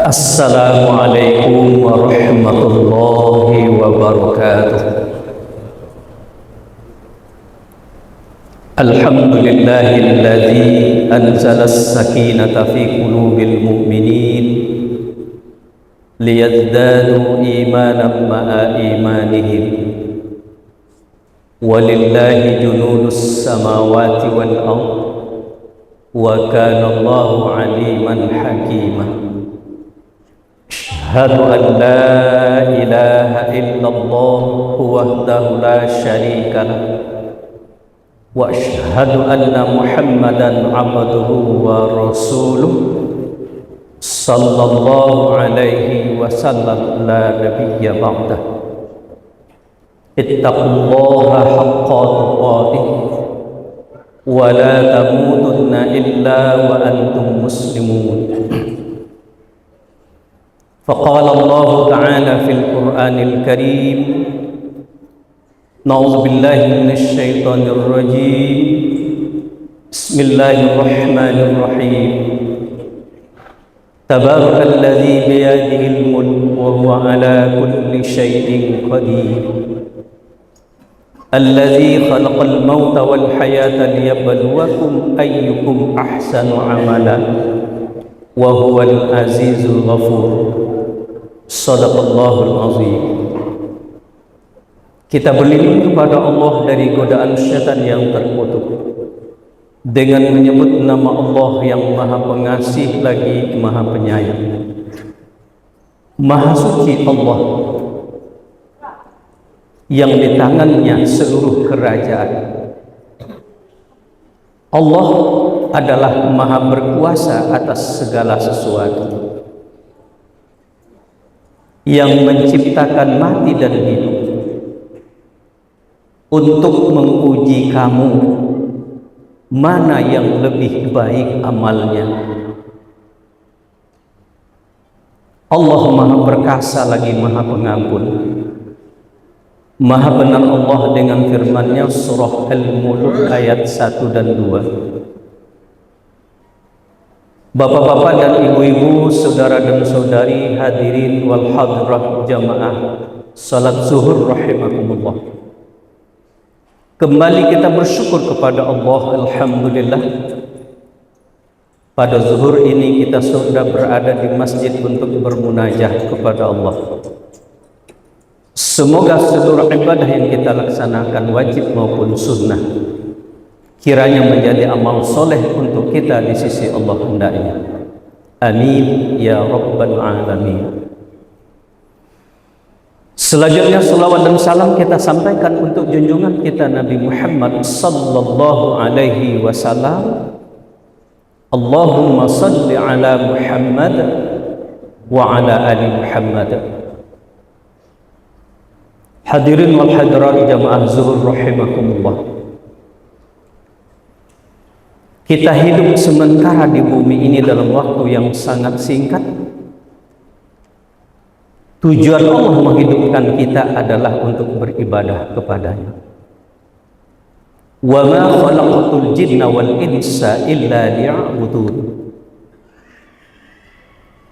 Assalamualaikum warahmatullahi wabarakatuh. Alhamdulillahilladzi anzala as-sakinata fi qulubil mu'minin liyazdadu imanan ma'a imanihim. Walillahi junudus samawati wal ardh wa kana Allahu aliman hakima. Asyhadu an la ilaha illallah wahdahu la syarika lah wa asyhadu anna Muhammadan abduhu wa rasuluh sallallahu alaihi wasallam la nabiyya ba'dah. Ittaqullaha haqqa tuqatih wa la tamutunna illa wa antum muslimun. فقال الله تعالى في القرآن الكريم: نعوذ بالله من الشيطان الرجيم، بسم الله الرحمن الرحيم. تبارك الذي بيده الملك وهو على كل شيء قدير، الذي خلق الموت والحياة ليبلوكم أيكم أحسن عملا وهو العزيز الغفور. Sadaqallahul azim. Kita berlindung kepada Allah dari godaan syaitan yang terkutuk dengan menyebut nama Allah yang Maha Pengasih lagi Maha Penyayang. Maha suci Allah yang di tangannya seluruh kerajaan. Allah adalah Maha berkuasa atas segala sesuatu, yang menciptakan mati dan hidup untuk menguji kamu mana yang lebih baik amalnya. Allah Maha Perkasa lagi Maha Pengampun. Maha benar Allah dengan firman-Nya surah Al-Mulk ayat 1 dan 2. Bapak-bapak dan ibu-ibu, saudara dan saudari, hadirin wal hadirah jamaah salat zuhur rahimakumullah. Kembali kita bersyukur kepada Allah. Alhamdulillah, pada zuhur ini kita sudah berada di masjid untuk bermunajah kepada Allah. Semoga seluruh ibadah yang kita laksanakan, wajib maupun sunnah, kiranya menjadi amal soleh untuk kita di sisi Allah hendaknya. Amin ya rabbal alamin. Selanjutnya salawat dan salam kita sampaikan untuk junjungan kita Nabi Muhammad sallallahu alaihi wasallam. Allahumma salli ala Muhammad wa ala ali Muhammad. Hadirin wal hadirat jamaah zuhur rahimakumullah. Kita hidup sementara di bumi ini dalam waktu yang sangat singkat. Tujuan Allah menghidupkan kita adalah untuk beribadah kepada-Nya. Wa ma khalaqatul jinna wal insa illa liya'budun.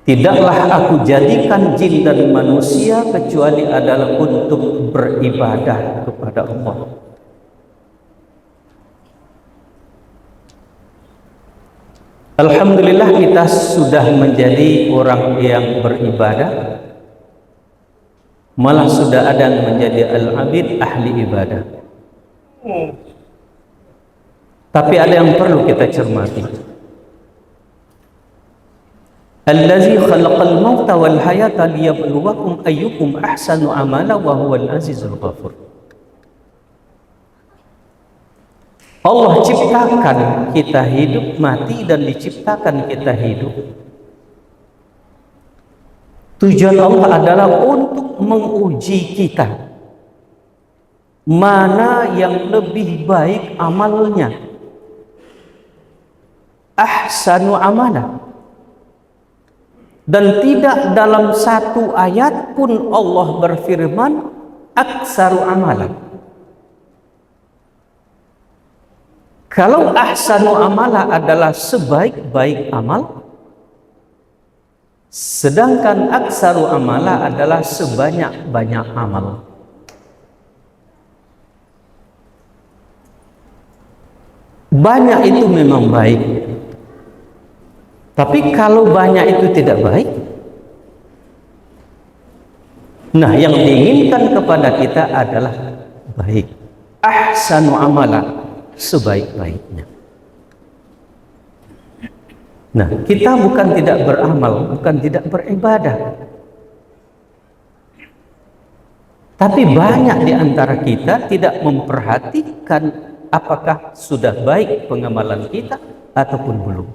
Tidaklah aku jadikan jin dan manusia kecuali adalah untuk beribadah kepada Allah. Alhamdulillah, kita sudah menjadi orang yang beribadah, malah sudah ada menjadi al-abid, ahli ibadah. Tapi ada yang perlu kita cermati. Allazi khalaqal mauta wal hayata liyabluwakum ayyukum ahsanu amala wa huwal azizul ghafur. Allah ciptakan kita hidup, mati, dan diciptakan kita hidup. Tujuan Allah adalah untuk menguji kita mana yang lebih baik amalnya. Ahsanu amala. Dan tidak dalam satu ayat pun Allah berfirman aksaru amalan. Kalau ahsanu amala adalah sebaik-baik amal, Sedangkan aksaru amala adalah sebanyak-banyak amal. Banyak itu memang baik, tapi kalau banyak itu tidak baik, nah yang diinginkan kepada kita adalah baik. Ahsanu amala, sebaik-baiknya. Nah, kita bukan tidak beramal, bukan tidak beribadah, tapi banyak di antara kita tidak memperhatikan apakah sudah baik pengamalan kita ataupun belum.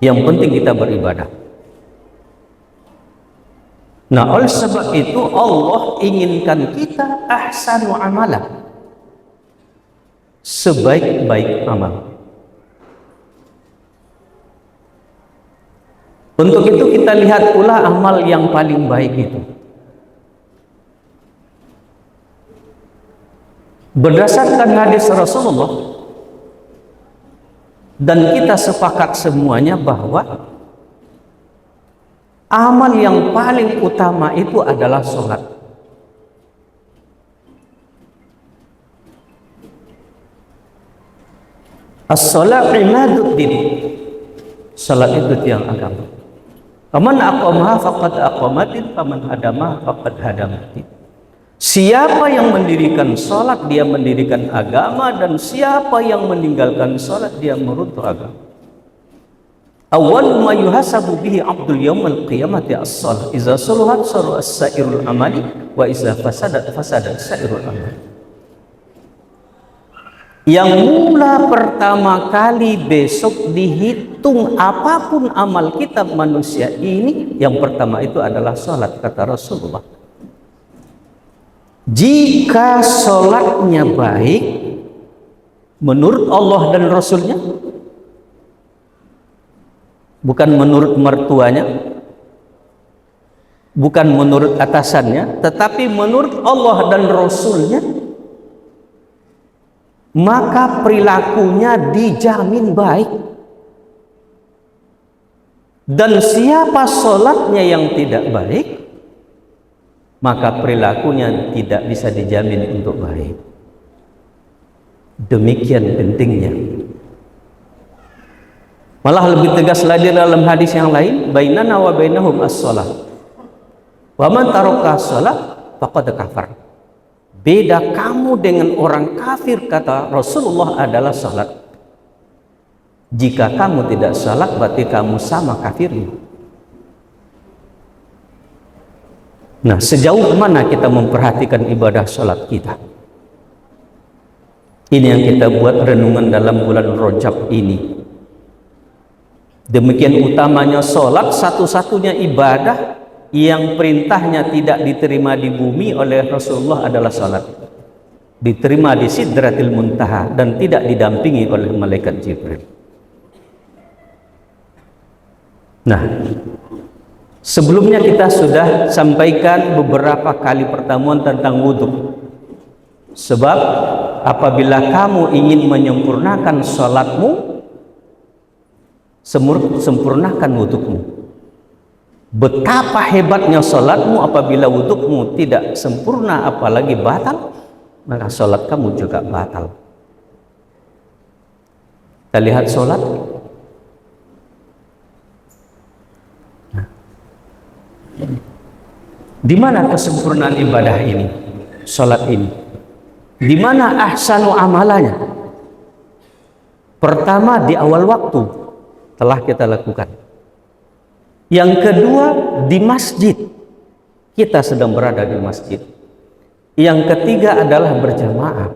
Yang penting kita beribadah. Nah, oleh sebab itu Allah inginkan kita ahsanu amala, sebaik-baik amal. Untuk itu kita lihat pula amal yang paling baik itu. Berdasarkan hadis Rasulullah, dan kita sepakat semuanya bahwa amal yang paling utama itu adalah sholat. As-sholat imaduddin. Salat itu tiang agama. Faman aqamaha faqad aqamatin, faman hadamaha faqad hadamatin. Siapa yang mendirikan salat, dia mendirikan agama, dan siapa yang meninggalkan salat, dia meruntuh agama. Awwal ma yuhasabu bihi 'abdul yaumil qiyamati as-shalah. Idza saluhat saru as-sa'irul amali wa idza fasadat fasadat sa'irul amali. Yang mula pertama kali besok dihitung apapun amal kita manusia ini, yang pertama itu adalah sholat, kata Rasulullah. Jika sholatnya baik menurut Allah dan Rasulnya, bukan menurut mertuanya, bukan menurut atasannya, tetapi menurut Allah dan Rasulnya, maka perilakunya dijamin baik. Dan siapa sholatnya yang tidak baik, maka perilakunya tidak bisa dijamin untuk baik. Demikian pentingnya. Malah lebih tegas lagi dalam hadis yang lain, bainana wa bainahum as-shalah, wa man taraka as-shalah faqad kafar. Beda kamu dengan orang kafir, kata Rasulullah, adalah salat. Jika kamu tidak salat, berarti kamu sama kafirnya. Nah, sejauh mana kita memperhatikan ibadah salat kita? Ini yang kita buat renungan dalam bulan Rajab ini. Demikian utamanya salat, satu-satunya ibadah yang perintahnya tidak diterima di bumi oleh Rasulullah adalah salat. Diterima di Sidratil Muntaha dan tidak didampingi oleh malaikat Jibril. Nah, sebelumnya kita sudah sampaikan beberapa kali pertemuan tentang wudhu. Sebab apabila kamu ingin menyempurnakan salatmu, sempurnakan wudhumu. Betapa hebatnya salatmu apabila wudhumu tidak sempurna, apalagi batal, maka salat kamu juga batal. Kita lihat salat. Nah, di mana kesempurnaan ibadah ini? Salat ini. Di mana ahsanu amalanya? Pertama, di awal waktu telah kita lakukan. Yang kedua, di masjid. Kita sedang berada di masjid. Yang ketiga adalah berjamaah.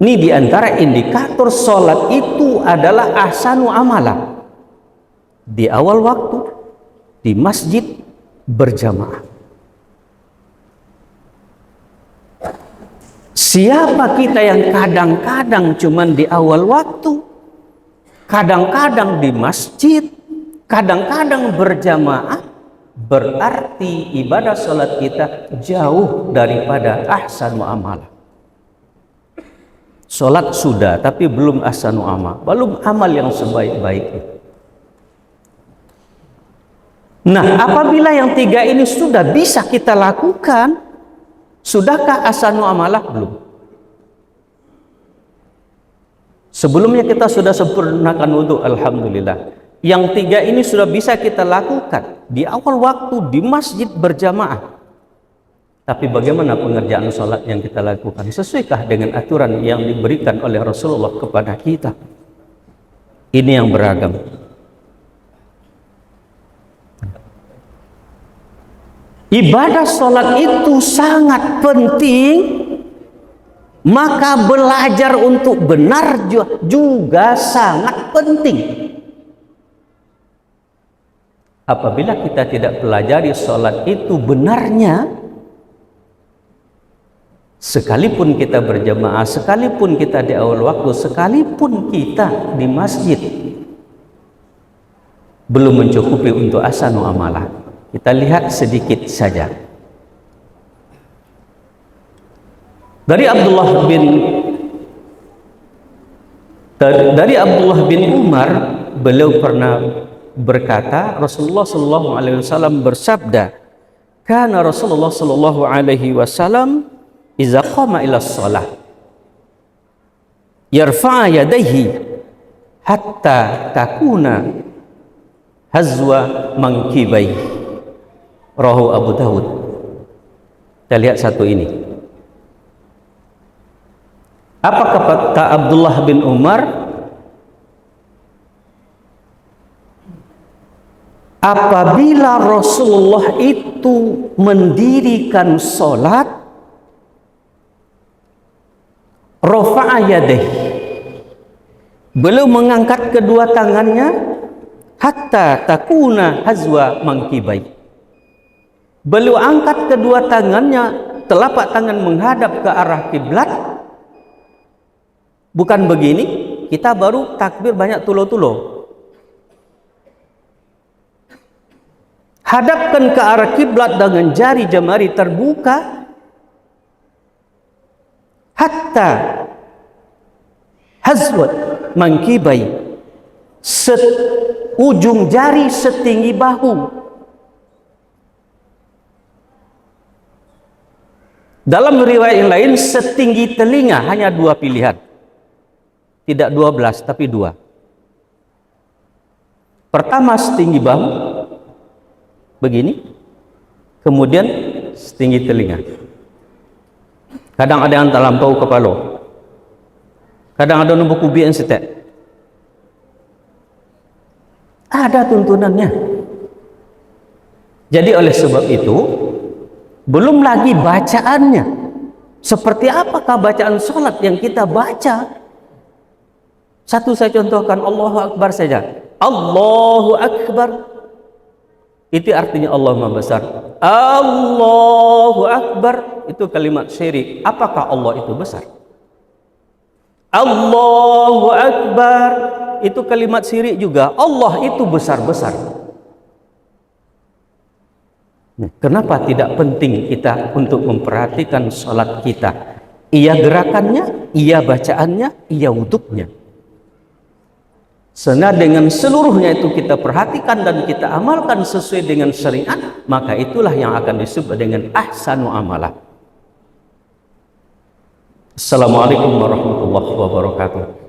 Ini diantara indikator sholat itu adalah ahsanu amala. Di awal waktu, di masjid, berjamaah. Siapa kita yang kadang-kadang cuman di awal waktu, kadang-kadang di masjid, kadang-kadang berjamaah, berarti ibadah sholat kita jauh daripada ahsanu amalah. Sholat sudah, tapi belum ahsanu amal, belum amal yang sebaik-baik. Nah, apabila yang tiga ini sudah bisa kita lakukan, sudahkah ahsanu amalah? Belum. Sebelumnya kita sudah sempurnakan wudhu, alhamdulillah. Yang tiga ini sudah bisa kita lakukan di awal waktu di masjid berjamaah. Tapi bagaimana pengerjaan sholat yang kita lakukan? Sesuaikah dengan aturan yang diberikan oleh Rasulullah kepada kita? Ini yang beragam. Ibadah sholat itu sangat penting, maka belajar untuk benar juga sangat penting. Apabila kita tidak pelajari sholat itu benarnya, sekalipun kita berjamaah, sekalipun kita di awal waktu, sekalipun kita di masjid, belum mencukupi untuk ahsanu amalah. Kita lihat sedikit saja. Dari Abdullah bin Umar, beliau pernah berkata, Rasulullah sallallahu alaihi wasallam bersabda, "Kana Rasulullah sallallahu alaihi wasallam idza qama ila shalah yarfa'a yadayhi hatta takuna hazwa mankibai." Rawahu Abu Dawud. Kita lihat satu ini. Apa kata Abdullah bin Umar? Apabila Rasulullah itu mendirikan sholat, rafa'a yadayhi, beliau mengangkat kedua tangannya hatta takuna hazwa mankibai. Beliau angkat kedua tangannya, telapak tangan menghadap ke arah kiblat. Bukan begini, kita baru takbir banyak tulo-tulo. Hadapkan ke arah kiblat dengan jari jemari terbuka hatta hazwat mankibai, ujung jari setinggi bahu. Dalam riwayat yang lain setinggi telinga, hanya dua pilihan. Tidak 12 tapi dua. Pertama setinggi bahu, begini. Kemudian setinggi telinga. Kadang ada yang terlampau kepala. Kadang ada nombor kubi yang setek. Ada tuntunannya. Jadi oleh sebab itu, belum lagi bacaannya. Seperti apakah bacaan sholat yang kita baca? Satu saya contohkan, Allahu Akbar saja. Allahu Akbar. Itu artinya Allah Maha Besar. Allahu Akbar. Itu kalimat syirik. Apakah Allah itu besar? Allahu Akbar. Itu kalimat syirik juga. Allah itu besar-besar. Kenapa tidak penting kita untuk memperhatikan sholat kita? Iya gerakannya, iya bacaannya, iya wuduknya. Sehingga dengan seluruhnya itu kita perhatikan dan kita amalkan sesuai dengan syariat, maka itulah yang akan disebut dengan ahsanu amalah. Assalamualaikum warahmatullahi wabarakatuh.